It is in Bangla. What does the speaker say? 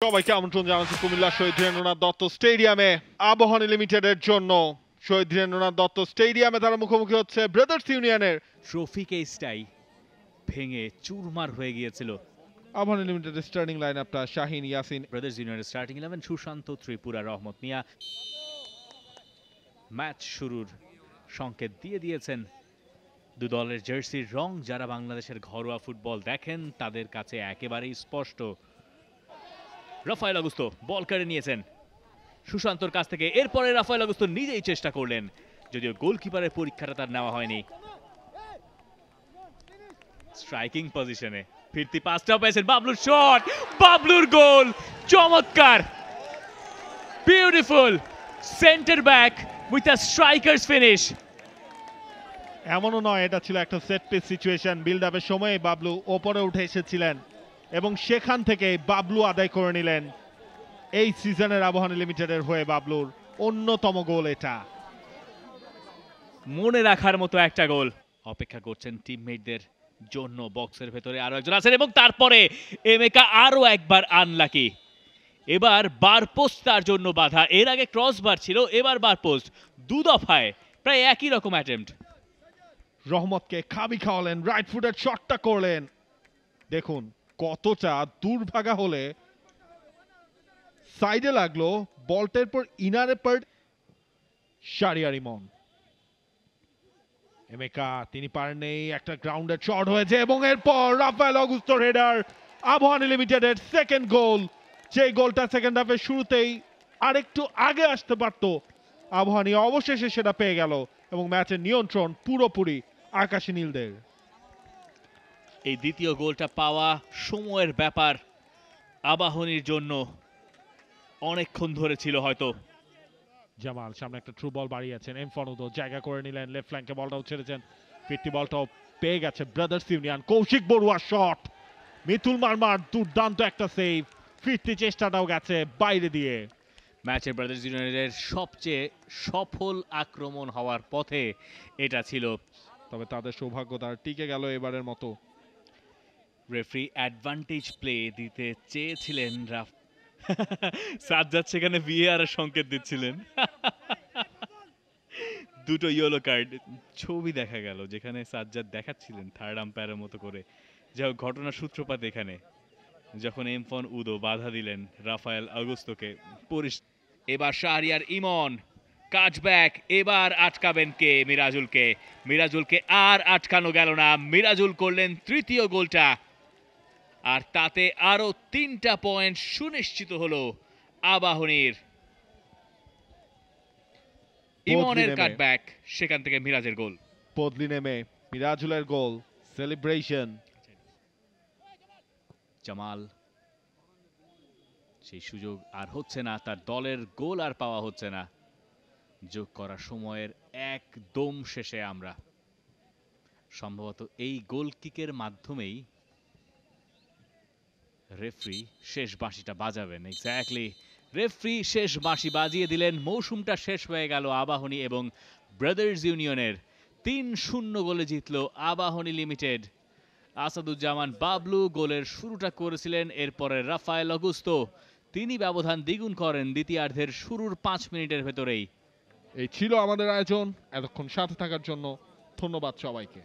সবাইকে আমন্ত্রণ জানাচ্ছি কুমিল্লা শহীদ ধীরেন্দ্রনাথ দত্ত স্টেডিয়ামে আবাহনী লিমিটেডের জন্য। শহীদ ধীরেন্দ্রনাথ দত্ত স্টেডিয়ামে তারা মুখোমুখি হচ্ছে ব্রাদার্স ইউনিয়নের। ট্রফি কেসটাই ভেঙে চুরমার হয়ে গিয়েছিল। আবাহনী লিমিটেডের স্টার্টিং লাইন আপটা শাহিন, ইয়াসিন। ব্রাদার্স ইউনিয়নের স্টার্টিং 11 সুশান্ত, ত্রিপুরা, রহমত মিয়া। ম্যাচ শুরুর সংকেত দিয়ে দিয়েছেন দু দলের জার্সির রং। যারা বাংলাদেশের ঘরোয়া ফুটবল দেখেন তাদের কাছে একেবারেই স্পষ্ট। রাফায়েল অগুস্তো বল কেড়ে নিয়েছেন সুশান্তর কাছ থেকে। এরপরে রাফায়েল অগুস্তো নিজেই চেষ্টা করলেন, যদিও গোলকিপারের পরীক্ষাটা তার নেওয়া হয়নি। স্ট্রাইকিং পজিশনে ফিরতি পাসটাও পেয়েছেন, বাবলুর শট, বাবলুর গোল। চমৎকার, beautiful centre back with a strikers finish. এমনও নয় এটা ছিল একটা সেট পিস সিচুয়েশন। বিল্ড আপের সময় বাবলু ওপরে উঠে এসেছিলেন এবং সেখান থেকে বাবলু আদায় করে নিলেন এই সিজনের আবাহনী লিমিটেডের হয়ে বাবলুর অন্যতম গোল এটা। মনে রাখার মতো একটা গোল। অপেক্ষা করছেন টিমমেটদের জন্য। বক্সের ভেতরে আরো একজন আছেন এবং তারপরে এমেকা আরো একবার আনলাকি। এবার বার পোস্ট তার জন্য বাধা। এর আগে ক্রস বার ছিল, এবার বার পোস্ট। দু দফায় প্রায় একই রকম অ্যাটেম্পট। রহমতকে খাবি খাওয়ালেন, রাইট ফুটের শটটা করলেন। দেখুন কতটা দুর্ভাগা হলে সাইডে লাগলো, বলটার পর ইনারে পার্ট শারিয়ার ইমন। এমেকা তিনি পারেননি, একটা গ্রাউন্ডের শট হয়েছে এবং এরপর রাফায়েল অগুস্টোর হেডার। আবাহনী লিমিটেডের সেকেন্ড গোল, যে গোলটা সেকেন্ড হাফের শুরুতেই আরেকটু আগে আসতে পারত। আবাহনী অবশেষে সেটা পেয়ে গেল এবং ম্যাচের নিয়ন্ত্রণ পুরোপুরি আকাশী নীলদের। এই দ্বিতীয় গোলটা পাওয়া সময়ের ব্যাপার আবাহনীর জন্য। অনেকক্ষণ ধরে ছিল হয়তো। জামাল সামনে একটা থ্রু বল বাড়িয়েছেন, এমফনুদো জায়গা করে নিলেন, লেফট ফ্ল্যাঙ্কে বলটাও ছেড়েছেন, ফিরতি বলটাও পেয়ে গেছে Brothers Union. Koushik Barua shot, Mitul মারমার দুর্দান্ত একটা সেভ, ফিরতি চেষ্টাটাও গেছে বাইরে দিয়ে। ম্যাচে ব্রাদার্স ইউনাইটেডের সবচেয়ে সফল আক্রমণ হওয়ার পথে এটা ছিল, তবে তাদের সৌভাগ্য তার টিকে গেল এবারের মতো। রেফারি অ্যাডভান্টেজ প্লে দিতে চেয়েছিলেন। সাজ্জাদ সেখানে ভিএআর এর সংকেত দিচ্ছিলেন। দুটো ইয়েলো কার্ড ছবি দেখা গেল যেখানে সাজ্জাদ দেখাচ্ছিলেন থার্ড আম্পায়ারের মতো করে। যাই হোক, ঘটনার সূত্রপাত এখানে, যখন এমফন উদো বাধা দিলেন রাফায়েল অগুস্টোকে। এবার শাহরিয়ার ইমন কাটব্যাক, এবার আটকাবেন কে? মিরাজুলকে। মিরাজুলকে আর আটকানো গেল না। মিরাজুল করলেন তৃতীয় গোলটা, আর তাতে আরো 3টা পয়েন্ট সুনিশ্চিত হলো আবাহনীর। ইমনের কাটব্যাক, সেখান থেকে মিরাজের গোল। বদলি নেমে মিরাজুলের গোল, সেলিব্রেশন। জামাল, সেই সুযোগ আর হচ্ছে না, তার দলের গোল আর পাওয়া হচ্ছে না। যোগ করার সময়ের একদম শেষে আমরা সম্ভবত এই গোল কিকের মাধ্যমেই রেফারি শেষ বাঁশিটা বাজাবেন। এক্স্যাক্টলি, রেফারি শেষ বাঁশি বাজিয়ে দিলেন। মৌসুমটা শেষ হয়ে গেল আবাহনী এবং ব্রাদার্স ইউনিয়নের। 3-0 গোলে জিতল আবাহনী লিমিটেড। আসাদুজ্জামান বাবলু গোলের শুরুটা করেছিলেন, এরপরে রাফায়েল অগুস্তো তিনি ব্যবধান দ্বিগুণ করেন দ্বিতীয়ার্ধের শুরুর 5 মিনিটের ভেতরেই। এই ছিল আমাদের আয়োজন। এতক্ষণ সাথে থাকার জন্য ধন্যবাদ সবাইকে।